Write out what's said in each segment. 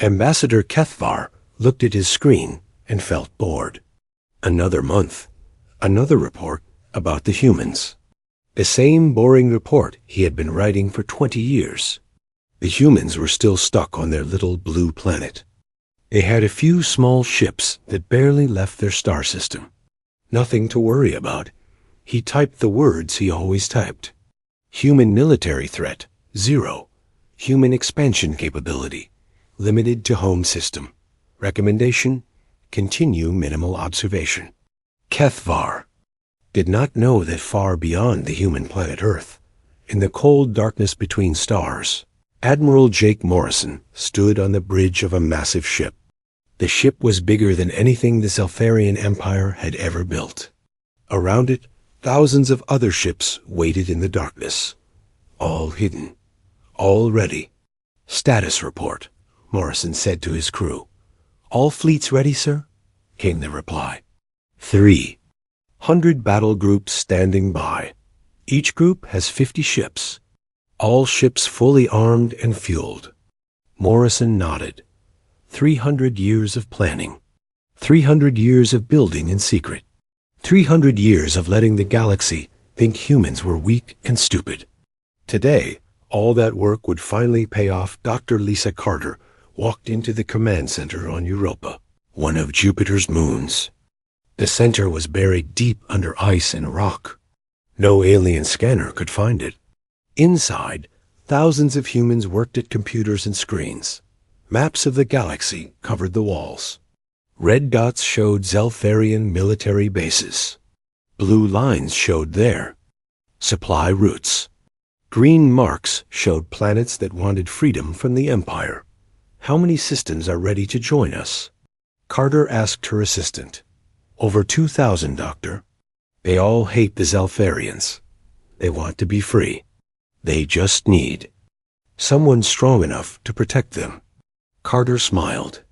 Ambassador Kethvar looked at his screen and felt bored. Another month, another report about the humans. The same boring report he had been writing for 20 years. The humans were still stuck on their little blue planet. They had a few small ships that barely left their star system. Nothing to worry about. He typed the words he always typed. Human military threat, 0. Human expansion capability, limited to home system. Recommendation, continue minimal observation. Kethvar did not know that far beyond the human planet Earth, in the cold darkness between stars, Admiral Jake Morrison stood on the bridge of a massive ship. The ship was bigger than anything the Zeltharian Empire had ever built. Around it, thousands of other ships waited in the darkness. All hidden. All ready. Status report, Morrison said to his crew. All fleets ready, sir? Came the reply. 300 battle groups standing by. Each group has 50 ships. All ships fully armed and fueled. Morrison nodded. 300 years of planning. 300 years of building in secret. 300 years of letting the galaxy think humans were weak and stupid. Today, all that work would finally pay off. Dr. Lisa Carter walked into the command center on Europa, one of Jupiter's moons. The center was buried deep under ice and rock. No alien scanner could find it. Inside, thousands of humans worked at computers and screens. Maps of the galaxy covered the walls. Red dots showed Zeltharian military bases. Blue lines showed their supply routes. Green marks showed planets that wanted freedom from the Empire. How many systems are ready to join us? Carter asked her assistant. Over 2,000, Doctor. They all hate the Zeltharians. They want to be free. They just need someone strong enough to protect them. Carter smiled.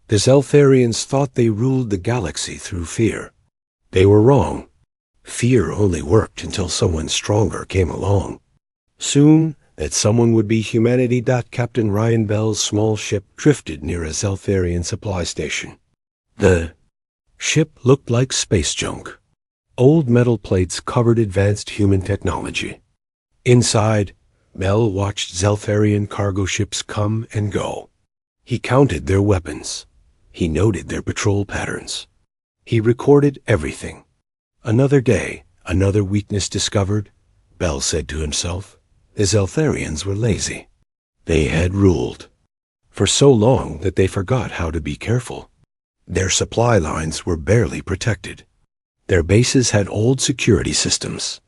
The Zeltharians thought they ruled the galaxy through fear. They were wrong. Fear only worked until someone stronger came along. Soon, that someone would be humanity. Captain Ryan Bell's small ship drifted near a Zeltharian supply station. The ship looked like space junk. Old metal plates covered advanced human technology. Inside, Bell watched Zeltharian cargo ships come and go. He counted their weapons. He noted their patrol patterns. He recorded everything. Another day, another weakness discovered, Bell said to himself. The Zeltharians were lazy. They had ruled for so long that they forgot how to be careful. Their supply lines were barely protected. Their bases had old security systems.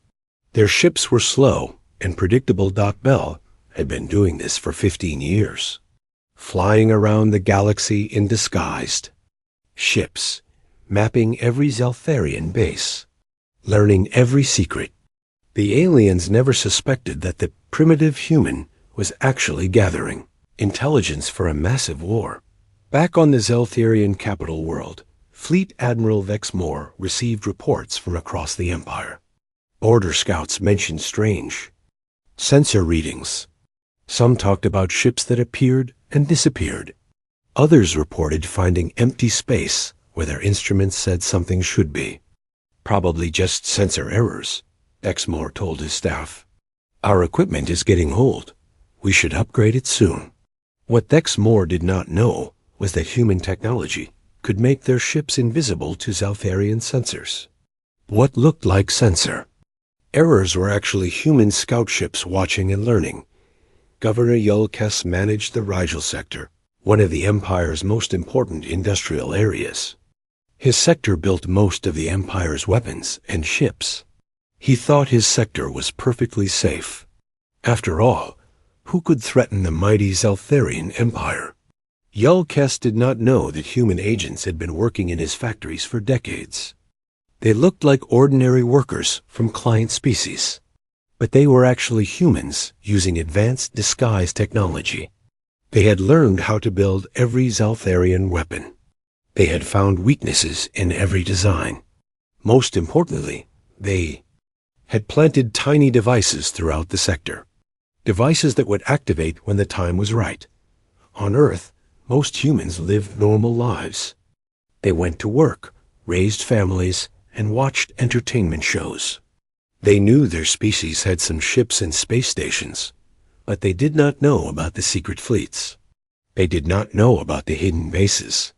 Their ships were slow and predictable. Bell had been doing this for 15 years. Flying around the galaxy in disguised ships, mapping every Zeltharian base, learning every secret. The aliens never suspected that the primitive human was actually gathering intelligence for a massive war. Back on the Zeltharian capital world, Fleet Admiral Vex Moore received reports from across the Empire. Border scouts mentioned strange sensor readings. Some talked about ships that appeared and disappeared. Others reported finding empty space where their instruments said something should be. Probably just sensor errors, Exmoor told his staff. Our equipment is getting old. We should upgrade it soon. What Exmoor did not know was that human technology could make their ships invisible to Zeltharian sensors. What looked like sensor errors were actually human scout ships watching and learning. Governor Yulkes managed the Rigel sector, one of the Empire's most important industrial areas. His sector built most of the Empire's weapons and ships. He thought his sector was perfectly safe. After all, who could threaten the mighty Zeltharian Empire? Yulkes did not know that human agents had been working in his factories for decades. They looked like ordinary workers from client species, but they were actually humans using advanced disguise technology. They had learned how to build every Zeltharian weapon. They had found weaknesses in every design. Most importantly, they had planted tiny devices throughout the sector. Devices that would activate when the time was right. On Earth, Most humans lived normal lives. They went to work, raised families, and watched entertainment shows. They knew their species had some ships and space stations, but they did not know about the secret fleets. They did not know about the hidden bases.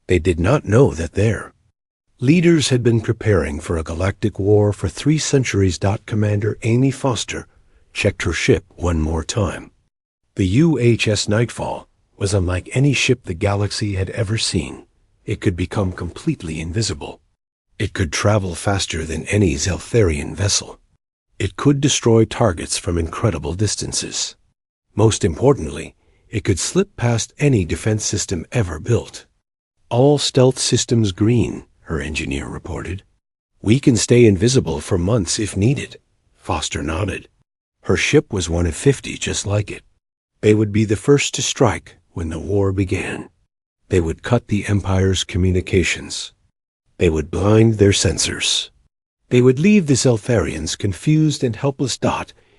They did not know that their leaders had been preparing for a galactic war for 3 centuries. Commander Amy Foster checked her ship one more time. The UHS Nightfall was unlike any ship the galaxy had ever seen. It could become completely invisible. It could travel faster than any Zeltharian vessel. It could destroy targets from incredible distances. Most importantly, it could slip past any defense system ever built. All stealth systems green, her engineer reported. We can stay invisible for months if needed. Foster nodded. Her ship was one of 50 just like it. They would be the first to strike when the war began. They would cut the Empire's communications. They would blind their sensors. They would leave the Zeltharians confused and helpless.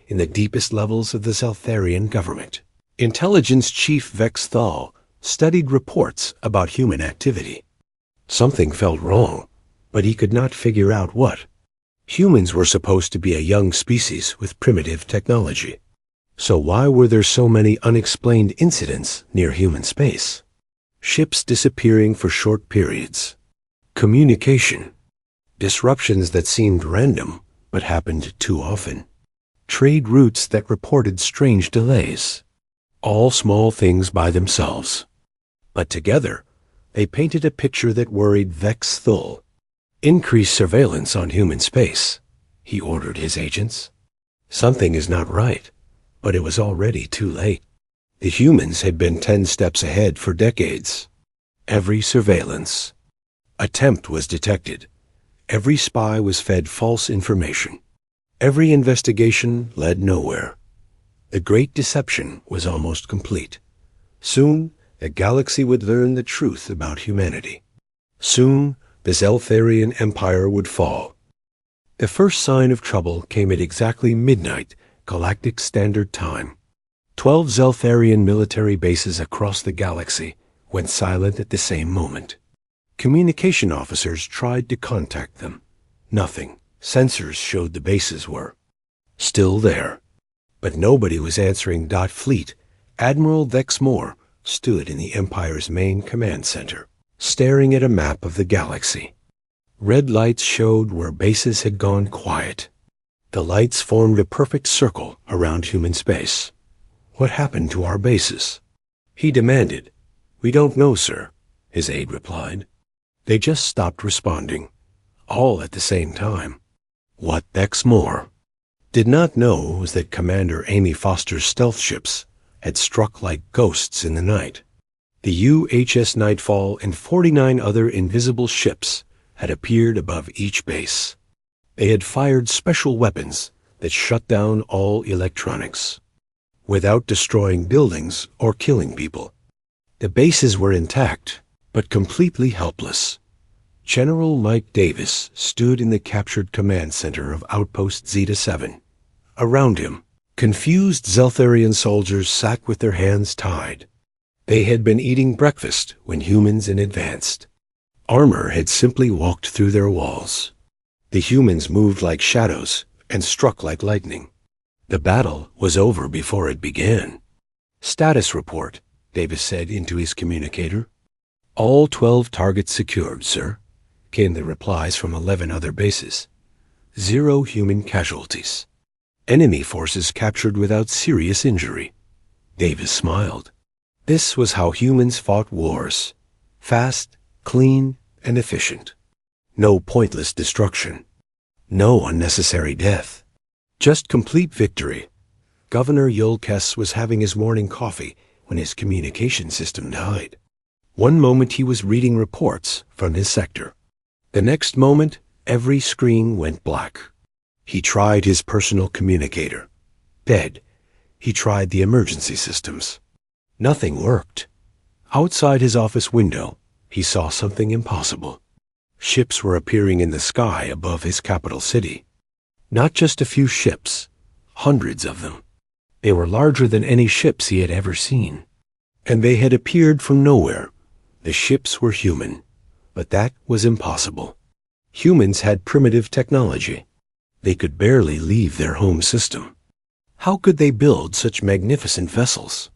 In the deepest levels of the Zeltharian government, Intelligence Chief Vex Thal studied reports about human activity. Something felt wrong, but he could not figure out what. Humans were supposed to be a young species with primitive technology. So why were there so many unexplained incidents near human space? Ships disappearing for short periods. Communication. Disruptions that seemed random but happened too often. Trade routes that reported strange delays. All small things by themselves. But together, they painted a picture that worried Vex Thul. Increase surveillance on human space, he ordered his agents. Something is not right, but it was already too late. The humans had been 10 steps ahead for decades. Every surveillance attempt was detected. Every spy was fed false information. Every investigation led nowhere. The great deception was almost complete. Soon, the galaxy would learn the truth about humanity. Soon, the Zeltharian Empire would fall. The first sign of trouble came at exactly midnight, Galactic Standard Time. 12 Zeltharian military bases across the galaxy went silent at the same moment. Communication officers tried to contact them. Nothing. Sensors showed the bases were still there. But nobody was answering. Fleet. Admiral Vex Moore stood in the Empire's main command center, staring at a map of the galaxy. Red lights showed where bases had gone quiet. The lights formed a perfect circle around human space. What happened to our bases? He demanded. We don't know, sir, his aide replied. They just stopped responding, all at the same time. What Vex Moore did not know was that Commander Amy Foster's stealth ships had struck like ghosts in the night. The UHS Nightfall and 49 other invisible ships had appeared above each base. They had fired special weapons that shut down all electronics, without destroying buildings or killing people. The bases were intact, but completely helpless. General Mike Davis stood in the captured command center of Outpost Zeta 7. Around him, confused Zeltharian soldiers sat with their hands tied. They had been eating breakfast when humans advanced. Armor had simply walked through their walls. The humans moved like shadows and struck like lightning. The battle was over before it began. Status report, Davis said into his communicator. All 12 targets secured, sir, came the replies from 11 other bases. 0 human casualties. Enemy forces captured without serious injury. Davis smiled. This was how humans fought wars. Fast, clean, and efficient. No pointless destruction. No unnecessary death. Just complete victory. Governor Yulkes was having his morning coffee when his communication system died. One moment he was reading reports from his sector. The next moment, every screen went black. He tried his personal communicator. Dead. He tried the emergency systems. Nothing worked. Outside his office window, he saw something impossible. Ships were appearing in the sky above his capital city. Not just a few ships, hundreds of them. They were larger than any ships he had ever seen. and they had appeared from nowhere. The ships were human, but that was impossible. Humans had primitive technology. They could barely leave their home system. How could they build such magnificent vessels?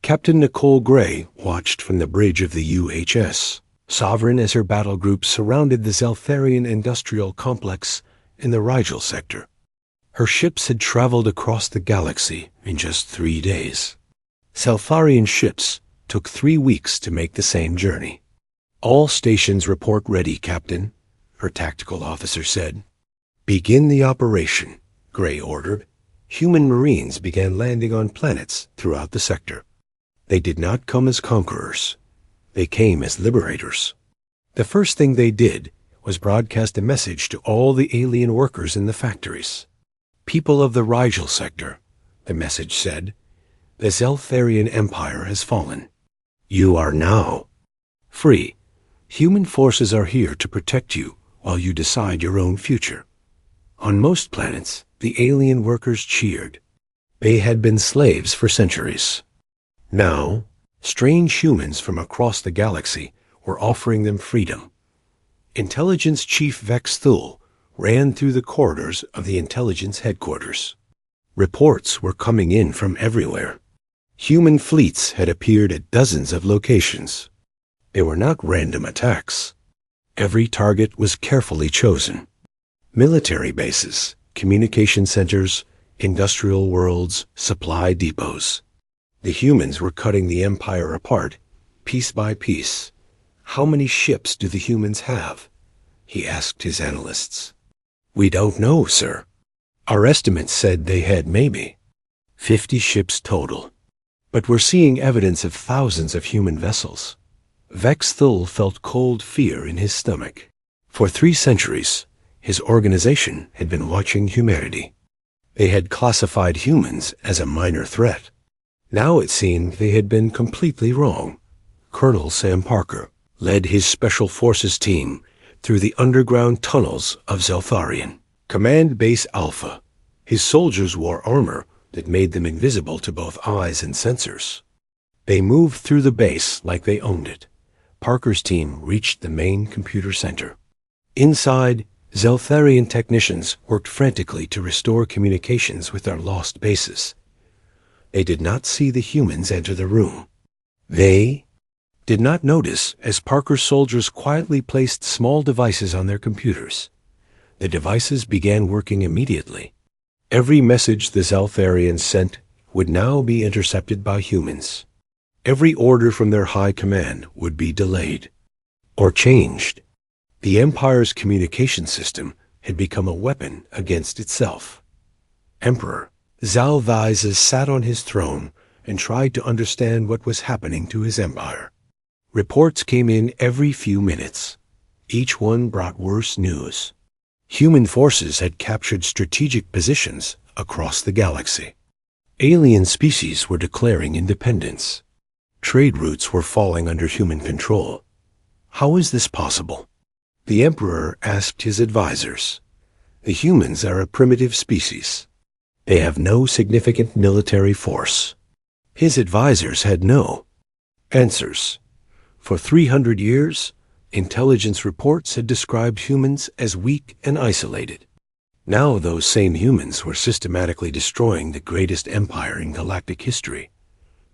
Captain Nicole Gray watched from the bridge of the UHS Sovereign as her battle group surrounded the Zeltharian industrial complex in the Rigel sector. Her ships had traveled across the galaxy in just 3 days. Zeltharian ships took 3 weeks to make the same journey. "All stations report ready, Captain," her tactical officer said. "Begin the operation," Gray ordered. Human Marines began landing on planets throughout the sector. They did not come as conquerors. They came as liberators. The first thing they did was broadcast a message to all the alien workers in the factories. "People of the Rigel sector," the message said, "the Zeltharian Empire has fallen. You are now free. Human forces are here to protect you while you decide your own future." On most planets, the alien workers cheered. They had been slaves for centuries. Now, strange humans from across the galaxy were offering them freedom. Intelligence Chief Vex Thul ran through the corridors of the intelligence headquarters. Reports were coming in from everywhere. Human fleets had appeared at dozens of locations. They were not random attacks. Every target was carefully chosen. Military bases, communication centers, industrial worlds, supply depots. The humans were cutting the Empire apart, piece by piece. "How many ships do the humans have?" he asked his analysts. "We don't know, sir. Our estimates said they had maybe 50 ships total. But we're seeing evidence of thousands of human vessels." Vex Thul felt cold fear in his stomach. For 3 centuries, his organization had been watching humanity. They had classified humans as a minor threat. Now it seemed they had been completely wrong. Colonel Sam Parker led his Special Forces team through the underground tunnels of Zeltharian. Command Base Alpha. His soldiers wore armor that made them invisible to both eyes and sensors. They moved through the base like they owned it. Parker's team reached the main computer center. Inside, Zeltharian technicians worked frantically to restore communications with their lost bases. They did not see the humans enter the room. They did not notice as Parker's soldiers quietly placed small devices on their computers. The devices began working immediately. Every message the Zeltharians sent would now be intercepted by humans. Every order from their high command would be delayed or changed. The Empire's communication system had become a weapon against itself. Emperor Zalvizes sat on his throne and tried to understand what was happening to his empire. Reports came in every few minutes. Each one brought worse news. Human forces had captured strategic positions across the galaxy. Alien species were declaring independence. Trade routes were falling under human control. How is this possible? The Emperor asked his advisors. The humans are a primitive species. They have no significant military force. His advisors had no answers. For 300 years, intelligence reports had described humans as weak and isolated. Now those same humans were systematically destroying the greatest empire in galactic history.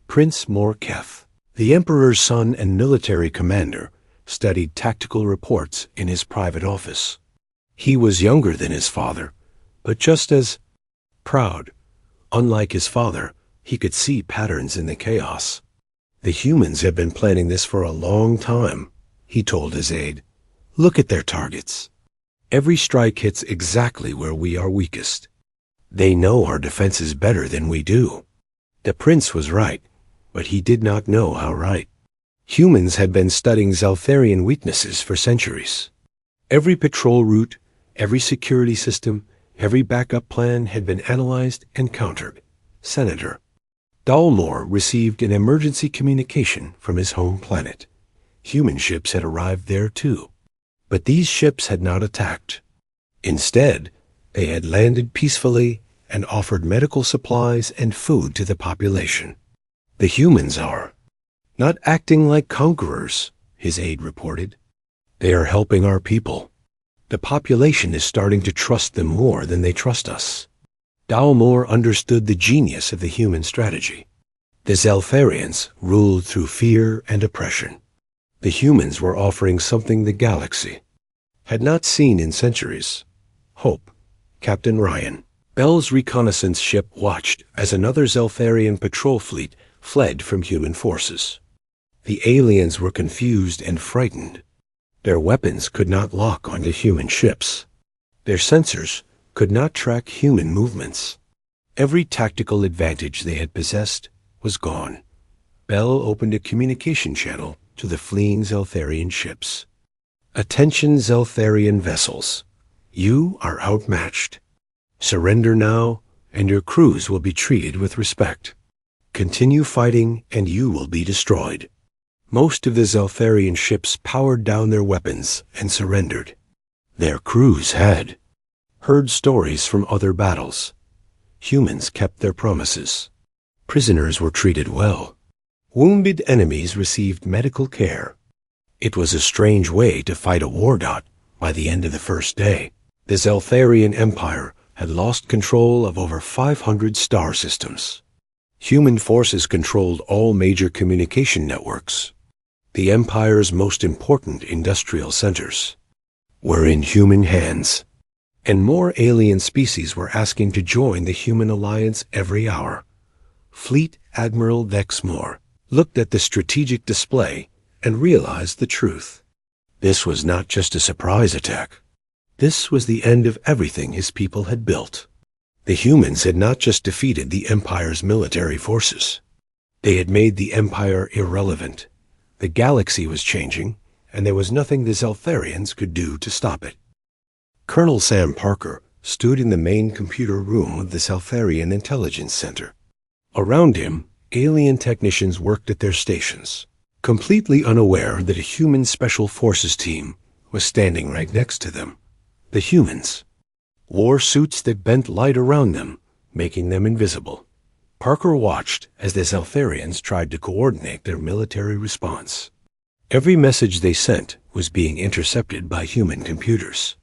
Prince Morketh, the Emperor's son and military commander, studied tactical reports in his private office. He was younger than his father, but just as proud. Unlike his father, he could see patterns in the chaos. "The humans have been planning this for a long time," he told his aide. "Look at their targets. Every strike hits exactly where we are weakest. They know our defenses better than we do." The prince was right, but he did not know how right. Humans had been studying Zeltharian weaknesses for centuries. Every patrol route, every security system, every backup plan had been analyzed and countered. Senator Dalmor received an emergency communication from his home planet. Human ships had arrived there too. But these ships had not attacked. Instead, they had landed peacefully and offered medical supplies and food to the population. "The humans are Not acting like conquerors, his aide reported. They are helping our people. The population is starting to trust them more than they trust us. Dalmor understood the genius of the human strategy. The Zelfarians ruled through fear and oppression. The humans were offering something the galaxy had not seen in centuries. Hope. Captain Ryan. Bell's reconnaissance ship watched as another Zelfarian patrol fleet fled from human forces. The aliens were confused and frightened. Their weapons could not lock onto human ships. Their sensors could not track human movements. Every tactical advantage they had possessed was gone. Bell opened a communication channel to the fleeing Zelfarian ships. Attention Zelfarian vessels. You are outmatched. Surrender now, and your crews will be treated with respect. Continue fighting, and you will be destroyed. Most of the Zelfarian ships powered down their weapons and surrendered. Their crews had heard stories from other battles. Humans kept their promises. Prisoners were treated well. Wounded enemies received medical care. It was a strange way to fight a war. By the end of the first day, the Zelfarian Empire had lost control of over 500 star systems. Human forces controlled all major communication networks. The Empire's most important industrial centers were in human hands, and more alien species were asking to join the human alliance every hour. Fleet Admiral Vexmore looked at the strategic display and realized the truth. This was not just a surprise attack. This was the end of everything his people had built. The humans had not just defeated the Empire's military forces. They had made the Empire irrelevant. The galaxy was changing, and there was nothing the Zelfarians could do to stop it. Colonel Sam Parker stood in the main computer room of the Zelfarian Intelligence Center. Around him, alien technicians worked at their stations, completely unaware that a human special forces team was standing right next to them. The humans wore suits that bent light around them, making them invisible. Parker watched as the Zelfarians tried to coordinate their military response. Every message they sent was being intercepted by human computers.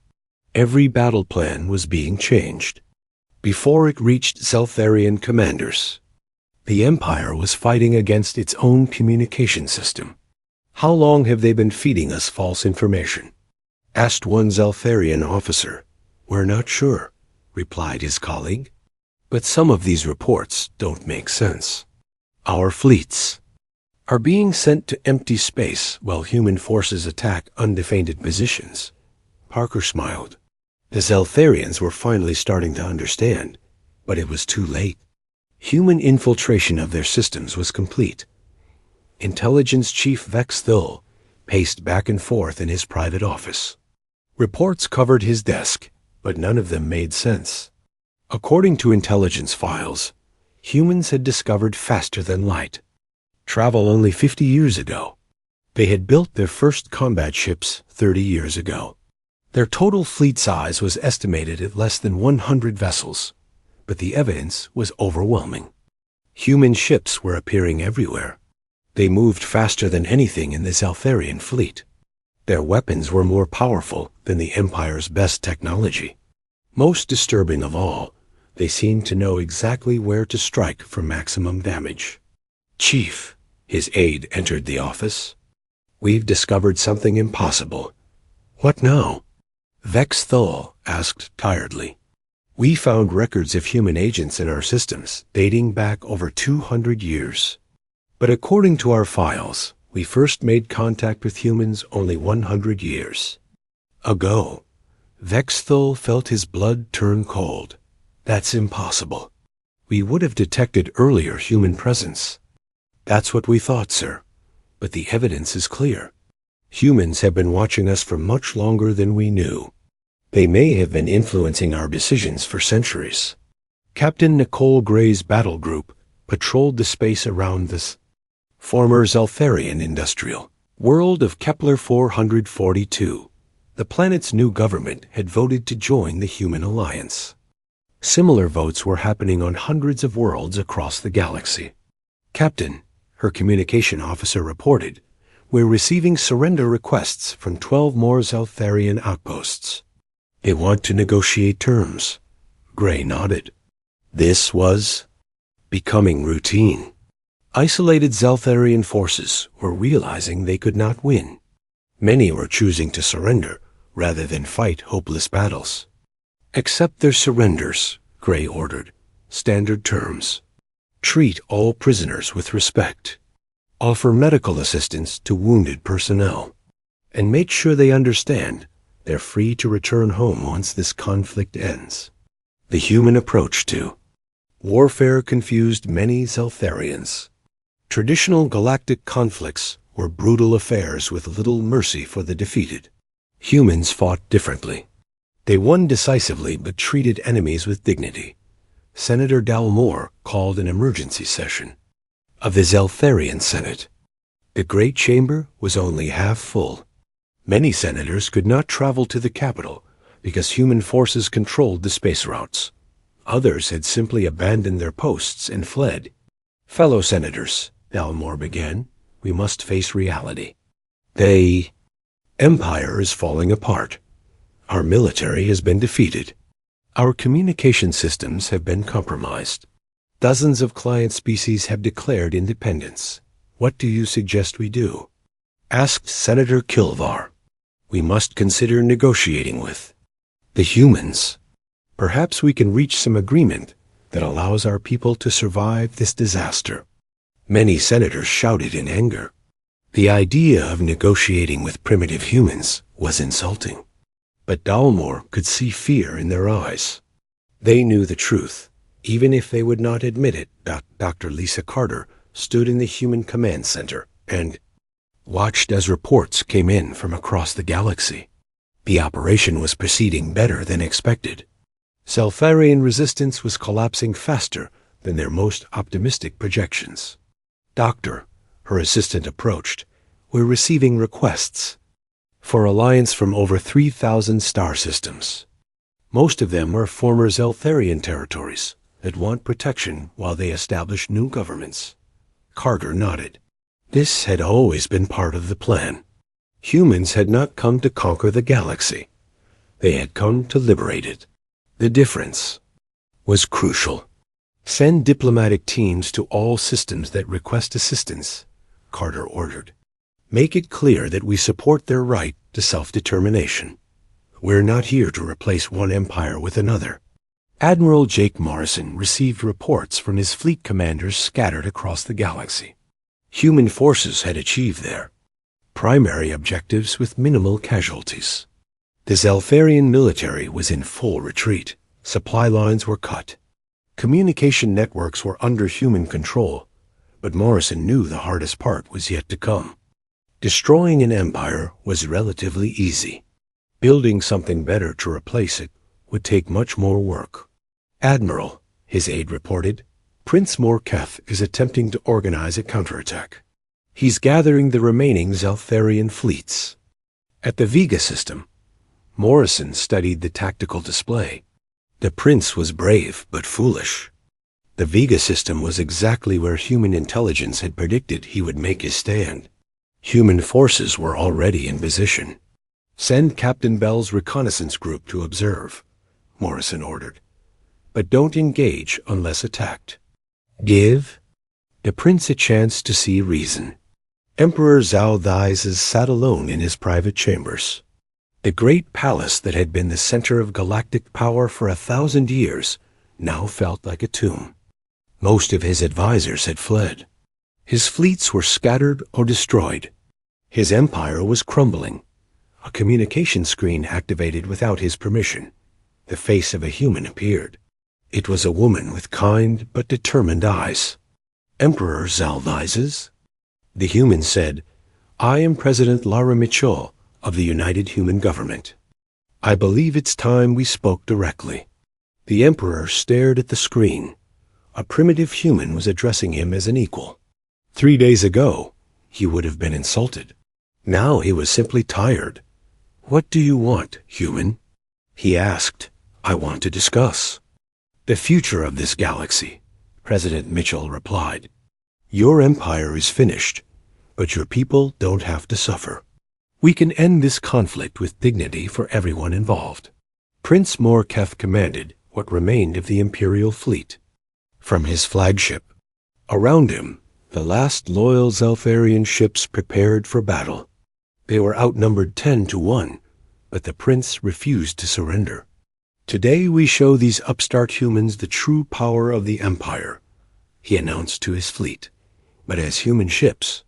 Every battle plan was being changed. Before it reached Zelfarian commanders, the Empire was fighting against its own communication system. "How long have they been feeding us false information?" asked one Zelfarian officer. "We're not sure," replied his colleague. "But some of these reports don't make sense. Our fleets are being sent to empty space while human forces attack undefended positions." Parker smiled. The Zelfarians were finally starting to understand, but it was too late. Human infiltration of their systems was complete. Intelligence Chief Vex Thul paced back and forth in his private office. Reports covered his desk, but none of them made sense. According to intelligence files, humans had discovered faster than light travel only 50 years ago. They had built their first combat ships 30 years ago. Their total fleet size was estimated at less than 100 vessels, but the evidence was overwhelming. Human ships were appearing everywhere. They moved faster than anything in the Zelfarian fleet. Their weapons were more powerful than the Empire's best technology. Most disturbing of all, they seemed to know exactly where to strike for maximum damage. "Chief," his aide entered the office. "We've discovered something impossible." "What now?" Vex Thul asked tiredly. "We found records of human agents in our systems dating back over 200 years. But according to our files, we first made contact with humans only 100 years ago." Vex Thul felt his blood turn cold. "That's impossible. We would have detected earlier human presence." "That's what we thought, sir. But the evidence is clear. Humans have been watching us for much longer than we knew. They may have been influencing our decisions for centuries." Captain Nicole Gray's battle group patrolled the space around this former Zelfarian industrial world of Kepler 442. The planet's new government had voted to join the Human Alliance. Similar votes were happening on hundreds of worlds across the galaxy. "Captain," Her communication officer reported, "We're receiving surrender requests from 12 more Zeltharian outposts. They want to negotiate terms." Gray nodded. This was becoming routine. Isolated Zeltharian forces were realizing they could not win. Many were choosing to surrender rather than fight hopeless battles. "Accept their surrenders," Gray ordered. "Standard terms. Treat all prisoners with respect. Offer medical assistance to wounded personnel. And make sure they understand they're free to return home once this conflict ends." The human approach to warfare confused many Zeltharians. Traditional galactic conflicts were brutal affairs with little mercy for the defeated. Humans fought differently. They won decisively but treated enemies with dignity. Senator Dalmore called an emergency session of the Zeltharian Senate. The Great Chamber was only half full. Many senators could not travel to the capital because human forces controlled the space routes. Others had simply abandoned their posts and fled. "Fellow senators," Dalmore began, "we must face reality. The Empire is falling apart. Our military has been defeated. Our communication systems have been compromised. Dozens of client species have declared independence. What do you suggest we do?" Asked Senator Kilvar. "We must consider negotiating with the humans. Perhaps we can reach some agreement that allows our people to survive this disaster." Many senators shouted in anger. The idea of negotiating with primitive humans was insulting. But Dalmore could see fear in their eyes. They knew the truth, even if they would not admit it. Dr. Lisa Carter stood in the Human Command Center and watched as reports came in from across the galaxy. The operation was proceeding better than expected. Zeltharian resistance was collapsing faster than their most optimistic projections. "Doctor," her assistant approached, "we're receiving requests for alliance from over 3,000 star systems. Most of them are former Zeltharian territories that want protection while they establish new governments." Carter nodded. This had always been part of the plan. Humans had not come to conquer the galaxy. They had come to liberate it. The difference was crucial. "Send diplomatic teams to all systems that request assistance," Carter ordered. "Make it clear that we support their right to self-determination. We're not here to replace one empire with another." Admiral Jake Morrison received reports from his fleet commanders scattered across the galaxy. Human forces had achieved their primary objectives with minimal casualties. The Zeltharian military was in full retreat. Supply lines were cut. Communication networks were under human control, but Morrison knew the hardest part was yet to come. Destroying an empire was relatively easy. Building something better to replace it would take much more work. "Admiral," his aide reported, "Prince Morketh is attempting to organize a counterattack. He's gathering the remaining Zeltharian fleets." At the Vega system, Morrison studied the tactical display. The prince was brave but foolish. The Vega system was exactly where human intelligence had predicted he would make his stand. Human forces were already in position. "Send Captain Bell's reconnaissance group to observe," Morrison ordered. "But don't engage unless attacked. Give the prince a chance to see reason." Emperor Zhao Dai's sat alone in his private chambers. The great palace that had been the center of galactic power for 1,000 years now felt like a tomb. Most of his advisors had fled. His fleets were scattered or destroyed. His empire was crumbling. A communication screen activated without his permission. The face of a human appeared. It was a woman with kind but determined eyes. "Emperor Zaldizes?" The human said, "I am President Lara Mitchell of the United Human Government. I believe it's time we spoke directly." The Emperor stared at the screen. A primitive human was addressing him as an equal. 3 days ago, he would have been insulted. Now he was simply tired. "What do you want, human?" he asked. "I want to discuss the future of this galaxy," President Mitchell replied. Your empire is finished, but your people don't have to suffer. We can end this conflict with dignity for everyone involved. Prince Morketh commanded what remained of the Imperial fleet. From his flagship, around him, the last loyal Zeltharian ships prepared for battle. They were outnumbered 10-1, but the prince refused to surrender. Today we show these upstart humans the true power of the Empire, he announced to his fleet. But as human ships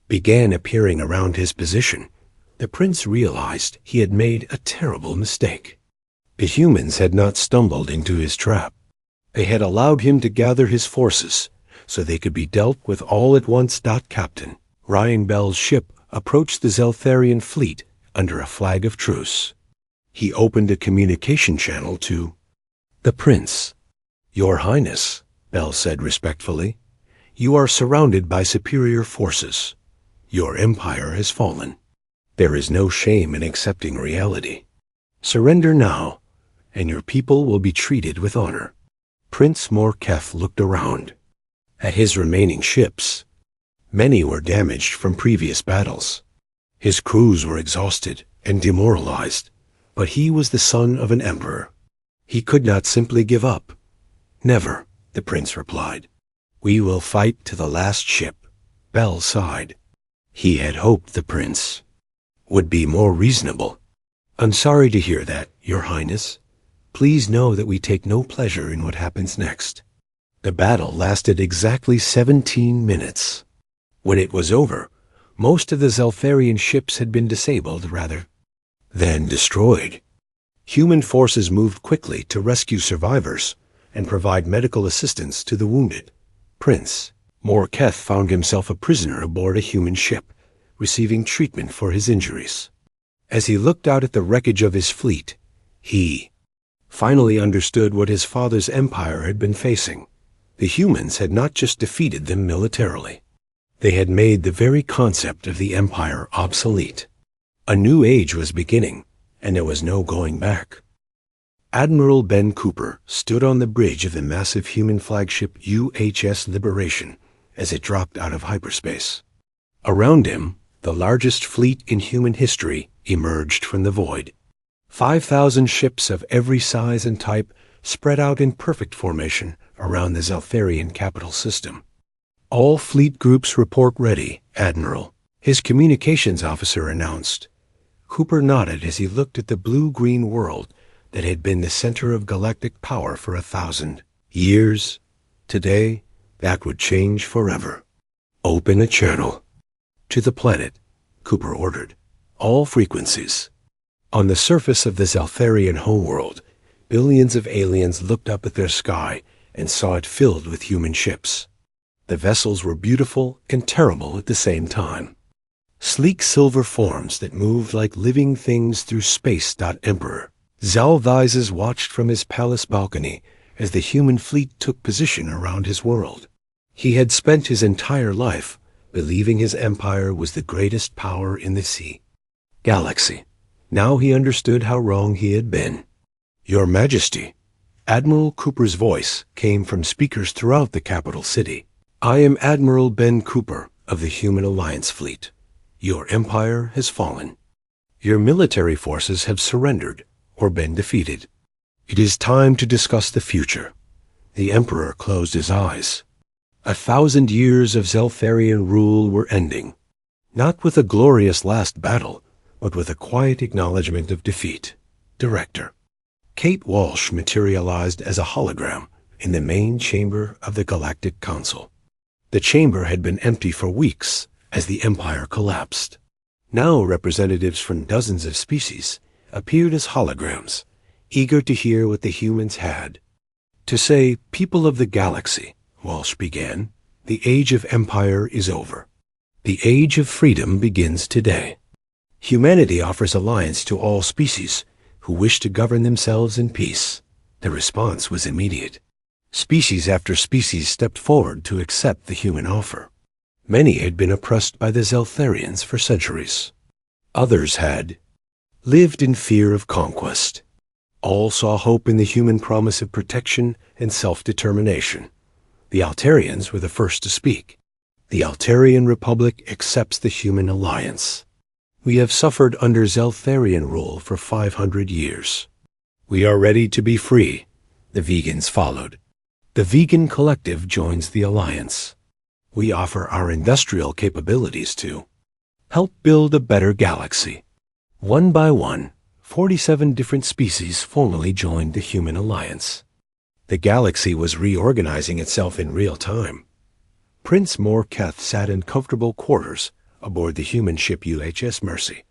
began appearing around his position, the prince realized he had made a terrible mistake. The humans had not stumbled into his trap. They had allowed him to gather his forces so they could be dealt with all at once. Captain Ryan Bell's ship approached the Zeltharian fleet under a flag of truce. He opened a communication channel to the prince. Your Highness, Bell said respectfully, you are surrounded by superior forces. Your empire has fallen. There is no shame in accepting reality. Surrender now, and your people will be treated with honor. Prince Morketh looked around at his remaining ships. Many were damaged from previous battles. His crews were exhausted and demoralized, but he was the son of an emperor. He could not simply give up. Never, the prince replied. We will fight to the last ship. Bell sighed. He had hoped the prince would be more reasonable. I'm sorry to hear that, Your Highness. Please know that we take no pleasure in what happens next. The battle lasted exactly 17 minutes. When it was over, most of the Zeltharian ships had been disabled rather than destroyed. Human forces moved quickly to rescue survivors and provide medical assistance to the wounded. Prince Morketh found himself a prisoner aboard a human ship, receiving treatment for his injuries. As he looked out at the wreckage of his fleet, he finally understood what his father's empire had been facing. The humans had not just defeated them militarily. They had made the very concept of the empire obsolete. A new age was beginning, and there was no going back. Admiral Ben Cooper stood on the bridge of the massive human flagship UHS Liberation as it dropped out of hyperspace. Around him, the largest fleet in human history emerged from the void. 5,000 ships of every size and type spread out in perfect formation around the Zeltharian capital system. All fleet groups report ready, Admiral, his communications officer announced. Cooper nodded as he looked at the blue-green world that had been the center of galactic power for 1,000 years. Today, that would change forever. Open a channel to the planet, Cooper ordered. All frequencies. On the surface of the Zeltharian homeworld, billions of aliens looked up at their sky and saw it filled with human ships. The vessels were beautiful and terrible at the same time. Sleek silver forms that moved like living things through space. Emperor Zalvises watched from his palace balcony as the human fleet took position around his world. He had spent his entire life believing his empire was the greatest power in the galaxy. Now he understood how wrong he had been. Your Majesty, Admiral Cooper's voice came from speakers throughout the capital city. I am Admiral Ben Cooper of the Human Alliance Fleet. Your empire has fallen. Your military forces have surrendered or been defeated. It is time to discuss the future. The Emperor closed his eyes. 1,000 years of Zeltharian rule were ending, not with a glorious last battle, but with a quiet acknowledgement of defeat. Director Kate Walsh materialized as a hologram in the main chamber of the Galactic Council. The chamber had been empty for weeks as the Empire collapsed. Now representatives from dozens of species appeared as holograms, eager to hear what the humans had to say. People of the galaxy, Walsh began, the age of empire is over. The age of freedom begins today. Humanity offers alliance to all species who wish to govern themselves in peace. The response was immediate. Species after species stepped forward to accept the human offer. Many had been oppressed by the Zeltharians for centuries. Others had lived in fear of conquest. All saw hope in the human promise of protection and self-determination. The Altarians were the first to speak. The Altarian Republic accepts the human alliance. We have suffered under Zeltharian rule for 500 years. We are ready to be free. The vegans followed. The vegan collective joins the alliance. We offer our industrial capabilities to help build a better galaxy. One by one, 47 different species formally joined the human alliance. The galaxy was reorganizing itself in real time. Prince Morketh sat in comfortable quarters aboard the human ship UHS Mercy.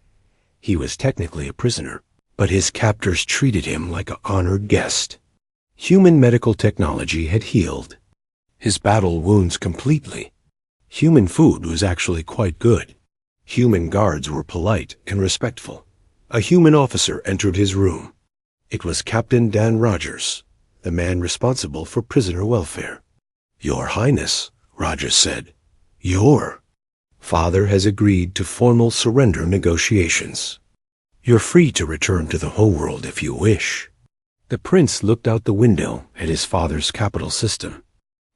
He was technically a prisoner, but his captors treated him like an honored guest. Human medical technology had healed his battle wounds completely. Human food was actually quite good. Human guards were polite and respectful. A human officer entered his room. It was Captain Dan Rogers, the man responsible for prisoner welfare. "Your Highness," Rogers said, "your father has agreed to formal surrender negotiations. You're free to return to the homeworld if you wish." The prince looked out the window at his father's capital system.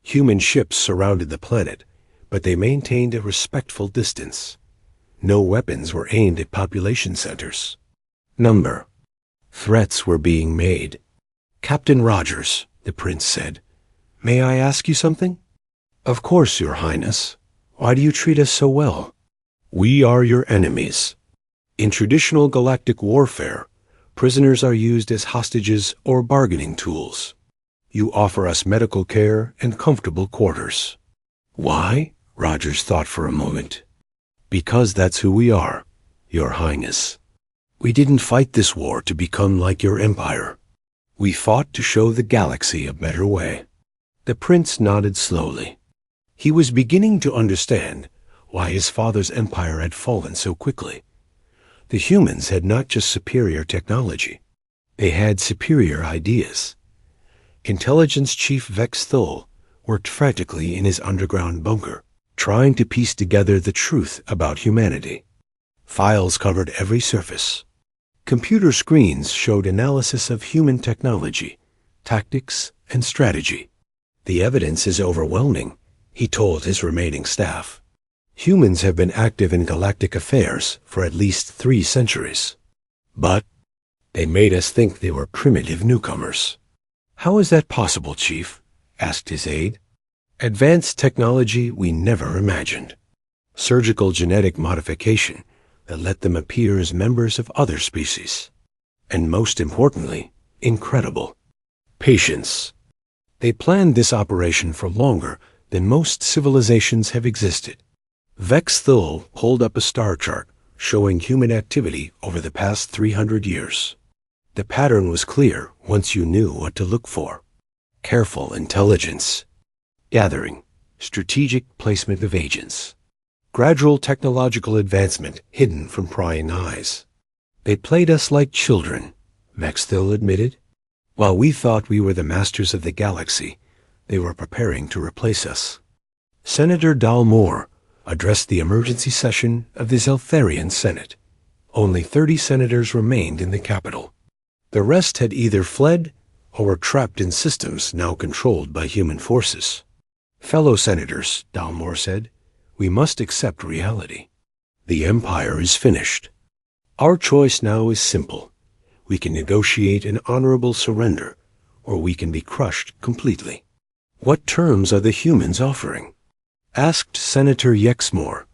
Human ships surrounded the planet, but they maintained a respectful distance. No weapons were aimed at population centers. Threats were being made. "Captain Rogers," the prince said, "may I ask you something?" "Of course, Your Highness. Why do you treat us so well?" "We are your enemies. In traditional galactic warfare, prisoners are used as hostages or bargaining tools. You offer us medical care and comfortable quarters." "Why?" Rogers thought for a moment. "Because that's who we are, Your Highness. We didn't fight this war to become like your empire. We fought to show the galaxy a better way." The prince nodded slowly. He was beginning to understand why his father's empire had fallen so quickly. The humans had not just superior technology. They had superior ideas. Intelligence Chief Vex Thul worked frantically in his underground bunker, trying to piece together the truth about humanity. Files covered every surface. Computer screens showed analysis of human technology, tactics, and strategy. "The evidence is overwhelming," he told his remaining staff. "Humans have been active in galactic affairs for at least 3 centuries. But they made us think they were primitive newcomers." "How is that possible, Chief?" asked his aide. "Advanced technology we never imagined. Surgical genetic modification that let them appear as members of other species. And most importantly, incredible patience. They planned this operation for longer than most civilizations have existed." Vex Thul pulled up a star chart showing human activity over the past 300 years. The pattern was clear once you knew what to look for. Careful intelligence gathering, strategic placement of agents, gradual technological advancement hidden from prying eyes. "They played us like children," Vex Thul admitted. "While we thought we were the masters of the galaxy, they were preparing to replace us." Senator Dalmor addressed the emergency session of the Zeltharian Senate. Only 30 senators remained in the capital. The rest had either fled or were trapped in systems now controlled by human forces. "Fellow senators," Dalmor said, "we must accept reality. The Empire is finished. Our choice now is simple. We can negotiate an honorable surrender, or we can be crushed completely." "What terms are the humans offering?" asked Senator Yexmore.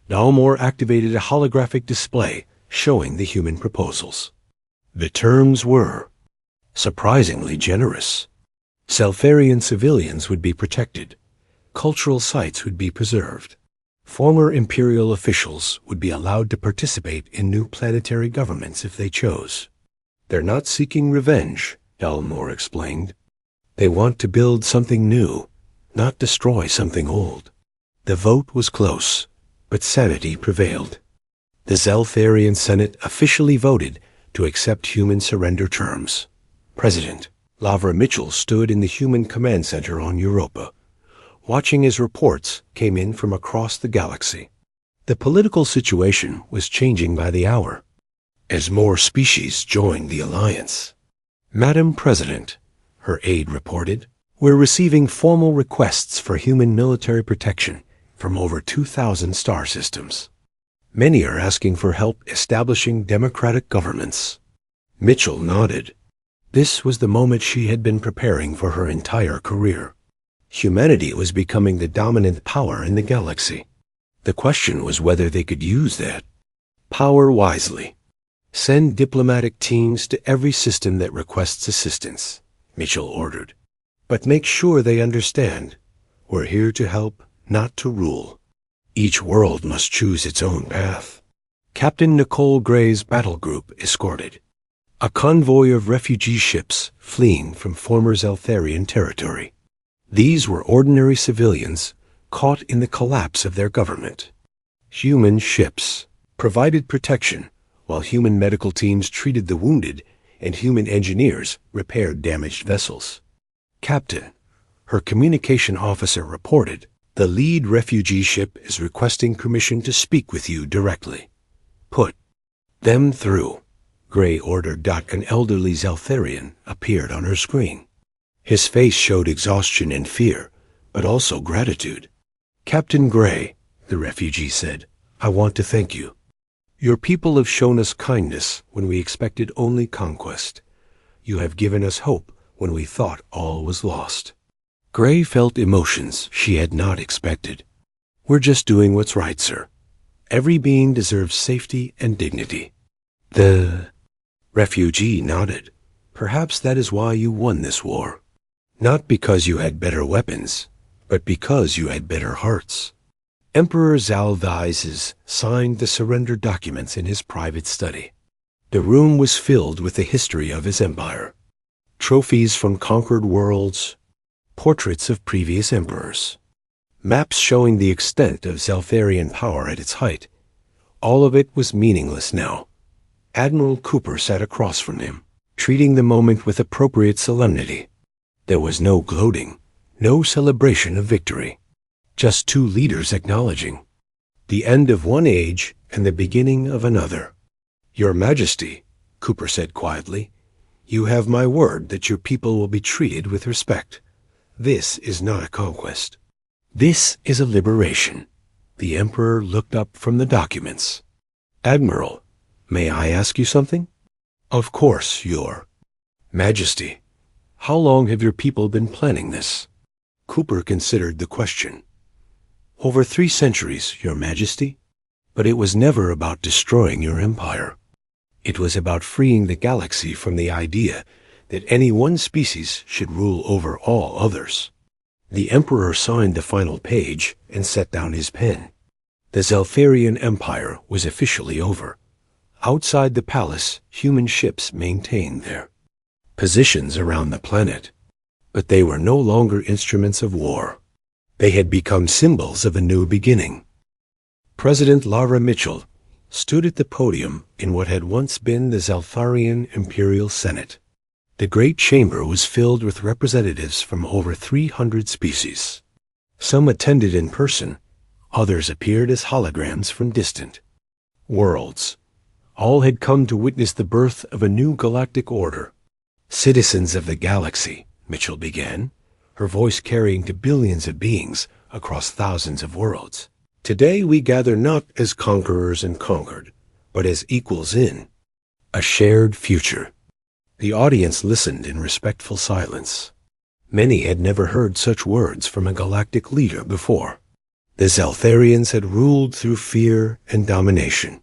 Dalmor activated a holographic display showing the human proposals. The terms were surprisingly generous. Zeltharian civilians would be protected. Cultural sites would be preserved. Former imperial officials would be allowed to participate in new planetary governments if they chose. "They're not seeking revenge," Dalmor explained. "They want to build something new, not destroy something old." The vote was close, but sanity prevailed. The Zeltharian Senate officially voted to accept human surrender terms. President Lavra Mitchell stood in the Human Command Center on Europa, watching as reports came in from across the galaxy. The political situation was changing by the hour, as more species joined the alliance. "Madam President," her aide reported, "we're receiving formal requests for human military protection from over 2,000 star systems. Many are asking for help establishing democratic governments. Mitchell nodded. This was the moment she had been preparing for her entire career. Humanity was becoming the dominant power in the galaxy. The question was whether they could use that power wisely. Send diplomatic teams to every system that requests assistance, Mitchell ordered. But make sure they understand. We're here to help, not to rule. Each world must choose its own path. Captain Nicole Gray's battle group escorted a convoy of refugee ships fleeing from former Zeltharian territory. These were ordinary civilians caught in the collapse of their government. Human ships provided protection, while human medical teams treated the wounded and human engineers repaired damaged vessels. Captain, her communication officer reported, the lead refugee ship is requesting permission to speak with you directly. Put them through, Gray ordered. An elderly Zeltharian appeared on her screen. His face showed exhaustion and fear, but also gratitude. Captain Gray, the refugee said, I want to thank you. Your people have shown us kindness when we expected only conquest. You have given us hope when we thought all was lost. Gray felt emotions she had not expected. We're just doing what's right, sir. Every being deserves safety and dignity. The refugee nodded. Perhaps that is why you won this war. Not because you had better weapons, but because you had better hearts. Emperor Zalvises signed the surrender documents in his private study. The room was filled with the history of his empire. Trophies from conquered worlds, portraits of previous emperors, maps showing the extent of Zeltharian power at its height. All of it was meaningless now. Admiral Cooper sat across from him, treating the moment with appropriate solemnity. There was no gloating, no celebration of victory. Just two leaders acknowledging the end of one age and the beginning of another. Your Majesty, Cooper said quietly, you have my word that your people will be treated with respect. This is not a conquest. This is a liberation. The Emperor looked up from the documents. Admiral, may I ask you something? Of course, Your Majesty. How long have your people been planning this? Cooper considered the question. Over 3 centuries, Your Majesty. But it was never about destroying your empire. It was about freeing the galaxy from the idea that any one species should rule over all others. The Emperor signed the final page and set down his pen. The Zeltharian Empire was officially over. Outside the palace, human ships maintained their positions around the planet. But they were no longer instruments of war. They had become symbols of a new beginning. President Lara Mitchell stood at the podium in what had once been the Zeltharian Imperial Senate. The great chamber was filled with representatives from over 300 species. Some attended in person, others appeared as holograms from distant worlds. All had come to witness the birth of a new galactic order. Citizens of the galaxy, Mitchell began, her voice carrying to billions of beings across thousands of worlds. Today we gather not as conquerors and conquered, but as equals in a shared future. The audience listened in respectful silence. Many had never heard such words from a galactic leader before. The Zeltharians had ruled through fear and domination.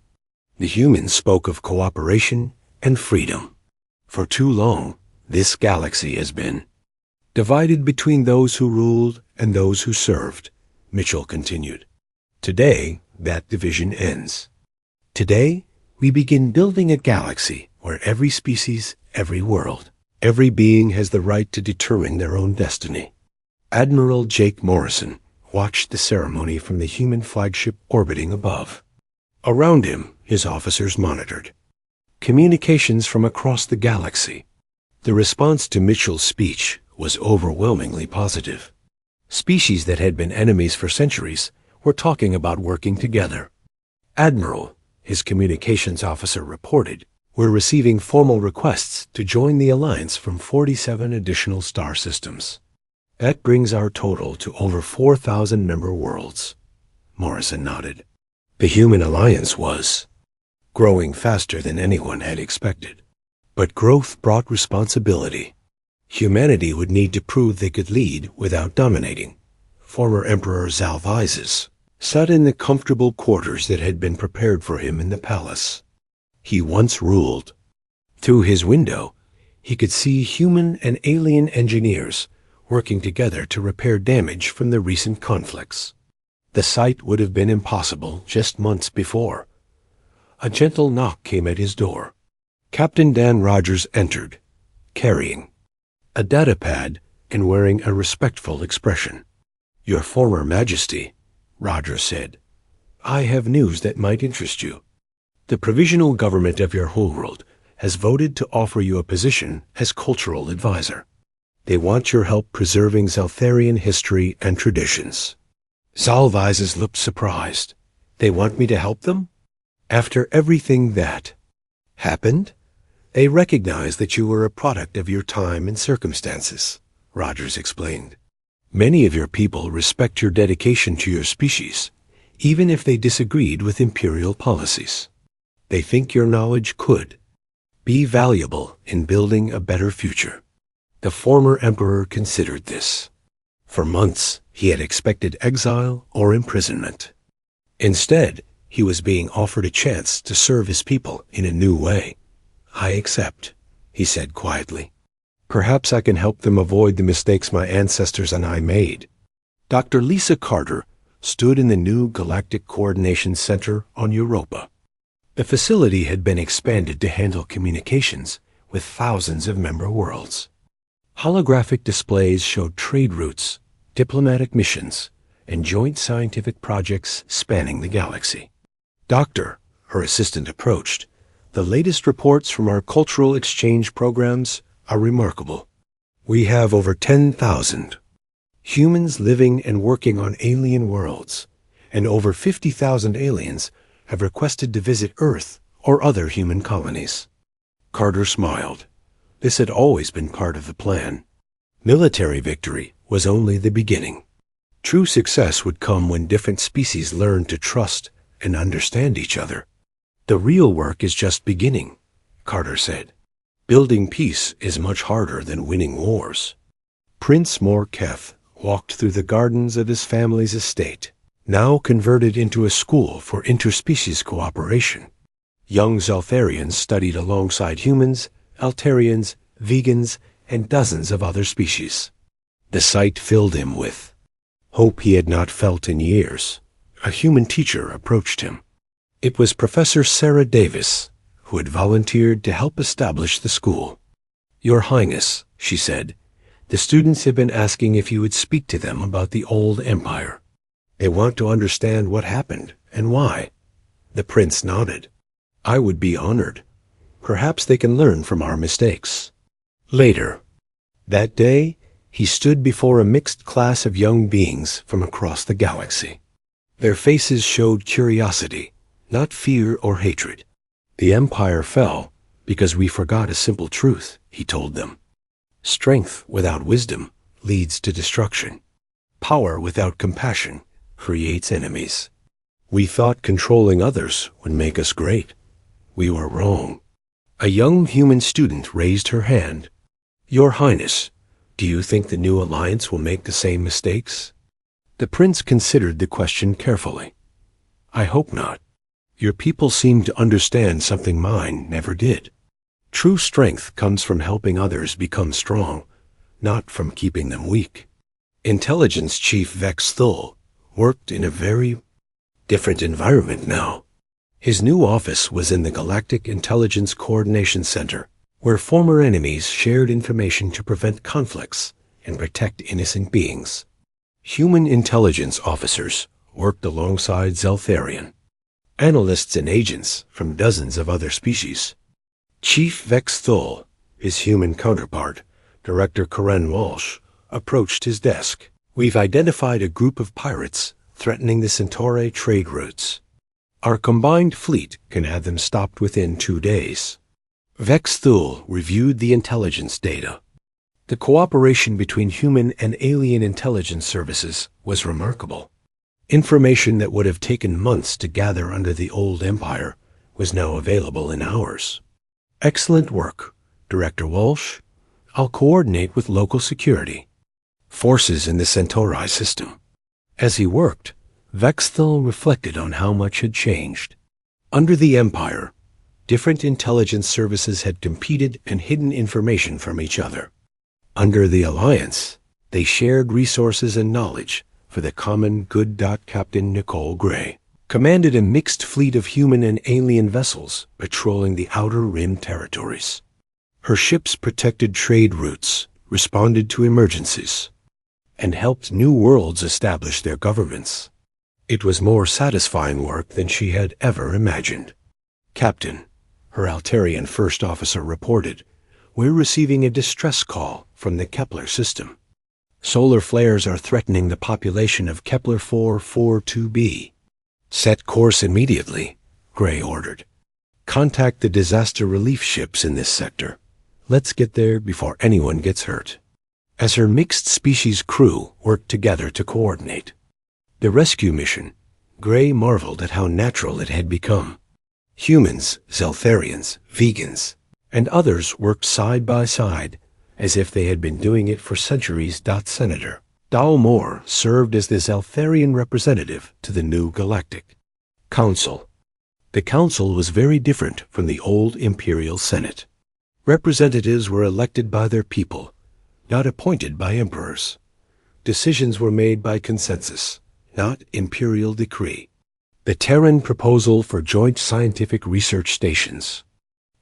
The humans spoke of cooperation and freedom. For too long, this galaxy has been divided between those who ruled and those who served, Mitchell continued. Today, that division ends. Today, we begin building a galaxy where every species, every world, every being has the right to determine their own destiny. Admiral Jake Morrison watched the ceremony from the human flagship orbiting above. Around him, his officers monitored communications from across the galaxy. The response to Mitchell's speech was overwhelmingly positive. Species that had been enemies for centuries were talking about working together. Admiral, his communications officer reported, were receiving formal requests to join the alliance from 47 additional star systems. That brings our total to over 4,000 member worlds. Morrison nodded. The human alliance was growing faster than anyone had expected. But growth brought responsibility. Humanity would need to prove they could lead without dominating. Former Emperor Zalvizes sat in the comfortable quarters that had been prepared for him in the palace. He once ruled. Through his window, he could see human and alien engineers working together to repair damage from the recent conflicts. The sight would have been impossible just months before. A gentle knock came at his door. Captain Dan Rogers entered, carrying a datapad and wearing a respectful expression. "Your former Majesty," Rogers said, "I have news that might interest you. The provisional government of your homeworld has voted to offer you a position as cultural advisor. They want your help preserving Zaltharian history and traditions." Zalvizes looked surprised. "They want me to help them? After everything that happened? They recognize that you were a product of your time and circumstances," Rogers explained. "Many of your people respect your dedication to your species, even if they disagreed with imperial policies. They think your knowledge could be valuable in building a better future." The former emperor considered this. For months, he had expected exile or imprisonment. Instead, he was being offered a chance to serve his people in a new way. "I accept," he said quietly. "Perhaps I can help them avoid the mistakes my ancestors and I made." Dr. Lisa Carter stood in the new Galactic Coordination Center on Europa. The facility had been expanded to handle communications with thousands of member worlds. Holographic displays showed trade routes, diplomatic missions, and joint scientific projects spanning the galaxy. "Doctor," her assistant approached, "the latest reports from our cultural exchange programs are remarkable. We have over 10,000 humans living and working on alien worlds, and over 50,000 aliens have requested to visit Earth or other human colonies." Carter smiled. This had always been part of the plan. Military victory was only the beginning. True success would come when different species learned to trust and understand each other. "The real work is just beginning," Carter said. "Building peace is much harder than winning wars." Prince Morketh walked through the gardens of his family's estate, now converted into a school for interspecies cooperation. Young Zaltharians studied alongside humans, Altarians, vegans, and dozens of other species. The sight filled him with hope he had not felt in years. A human teacher approached him. It was Professor Sarah Davis, who had volunteered to help establish the school. "Your Highness," she said, "the students have been asking if you would speak to them about the old empire. They want to understand what happened and why." The prince nodded. "I would be honored. Perhaps they can learn from our mistakes." Later, that day, he stood before a mixed class of young beings from across the galaxy. Their faces showed curiosity, not fear or hatred. "The empire fell because we forgot a simple truth," he told them. "Strength without wisdom leads to destruction. Power without compassion creates enemies. We thought controlling others would make us great. We were wrong." A young human student raised her hand. "Your Highness, do you think the new alliance will make the same mistakes?" The prince considered the question carefully. "I hope not. Your people seem to understand something mine never did. True strength comes from helping others become strong, not from keeping them weak." Intelligence Chief Vex Thul worked in a very different environment now. His new office was in the Galactic Intelligence Coordination Center, where former enemies shared information to prevent conflicts and protect innocent beings. Human intelligence officers worked alongside Zaltharian analysts and agents from dozens of other species. Chief Vex Thul, his human counterpart, Director Karen Walsh, approached his desk. "We've identified a group of pirates threatening the Centauri trade routes. Our combined fleet can have them stopped within 2 days." Vex Thul reviewed the intelligence data. The cooperation between human and alien intelligence services was remarkable. Information that would have taken months to gather under the old empire was now available in hours. Excellent work, Director Walsh. I'll coordinate with local security forces in the Centauri system. As he worked, Vexthal reflected on how much had changed. Under the Empire, different intelligence services had competed and hidden information from each other. Under the Alliance, they shared resources and knowledge for the common good. Captain Nicole Gray commanded a mixed fleet of human and alien vessels patrolling the Outer Rim territories. Her ships protected trade routes, responded to emergencies, and helped new worlds establish their governments. It was more satisfying work than she had ever imagined. Captain, her Altarian first officer reported, we're receiving a distress call from the Kepler system. Solar flares are threatening the population of Kepler 442b. Set course immediately, Gray ordered. Contact the disaster relief ships in this sector. Let's get there before anyone gets hurt. As her mixed-species crew worked together to coordinate the rescue mission, Gray marveled at how natural it had become. Humans, Zeltharians, vegans, and others worked side by side, as if they had been doing it for centuries. Senator Dalmore served as the Zeltharian representative to the new Galactic Council. The council was very different from the old Imperial Senate. Representatives were elected by their people, not appointed by emperors. Decisions were made by consensus, not imperial decree. The Terran proposal for joint scientific research stations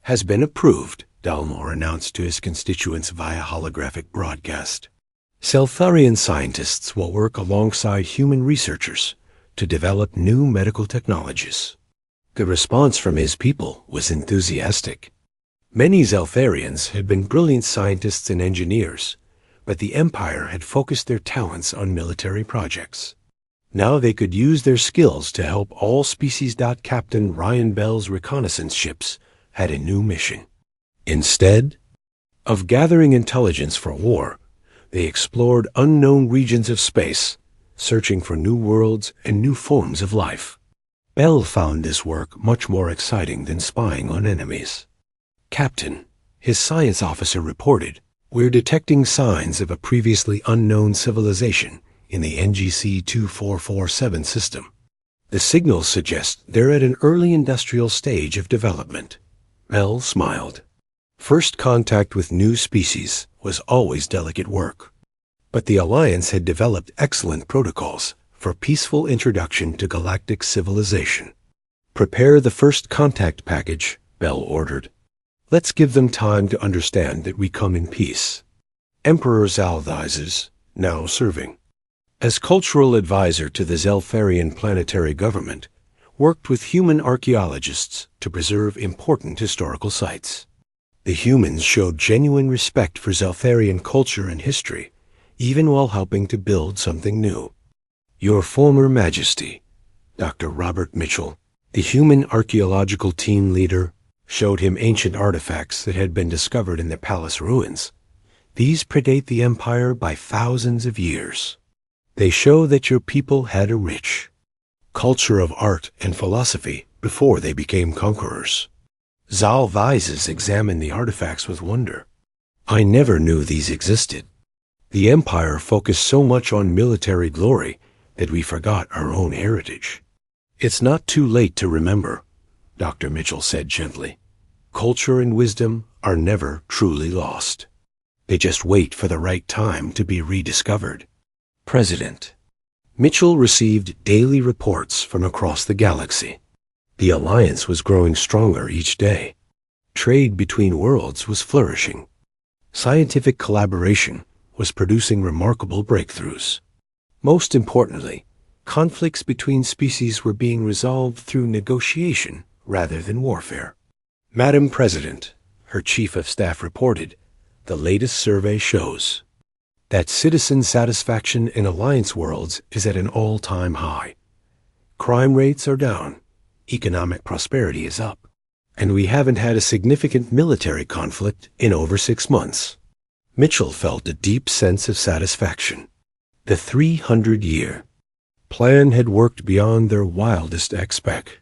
has been approved, Dalmore announced to his constituents via holographic broadcast. Zeltharian scientists will work alongside human researchers to develop new medical technologies. The response from his people was enthusiastic. Many Zeltharians had been brilliant scientists and engineers, but the Empire had focused their talents on military projects. Now they could use their skills to help all species. Captain Ryan Bell's reconnaissance ships had a new mission. Instead of gathering intelligence for war, they explored unknown regions of space, searching for new worlds and new forms of life. Bell found this work much more exciting than spying on enemies. Captain, his science officer reported, we're detecting signs of a previously unknown civilization in the NGC 2447 system. The signals suggest they're at an early industrial stage of development. Bell smiled. First contact with new species was always delicate work, but the Alliance had developed excellent protocols for peaceful introduction to galactic civilization. Prepare the first contact package, Bell ordered. Let's give them time to understand that we come in peace. Emperor Zalthizes, now serving as cultural advisor to the Zeltharian planetary government, worked with human archaeologists to preserve important historical sites. The humans showed genuine respect for Zeltharian culture and history, even while helping to build something new. Your former Majesty, Dr. Robert Mitchell, the human archaeological team leader, showed him ancient artifacts that had been discovered in the palace ruins. These predate the Empire by thousands of years. They show that your people had a rich culture of art and philosophy before they became conquerors. Zalthizes examined the artifacts with wonder. I never knew these existed. The Empire focused so much on military glory that we forgot our own heritage. It's not too late to remember, Dr. Mitchell said gently. Culture and wisdom are never truly lost. They just wait for the right time to be rediscovered. President Mitchell received daily reports from across the galaxy. The Alliance was growing stronger each day. Trade between worlds was flourishing. Scientific collaboration was producing remarkable breakthroughs. Most importantly, conflicts between species were being resolved through negotiation rather than warfare. Madam President, her chief of staff reported, the latest survey shows that citizen satisfaction in Alliance worlds is at an all-time high. Crime rates are down, economic prosperity is up, and we haven't had a significant military conflict in over 6 months. Mitchell felt a deep sense of satisfaction. The 300-year plan had worked beyond their wildest expect.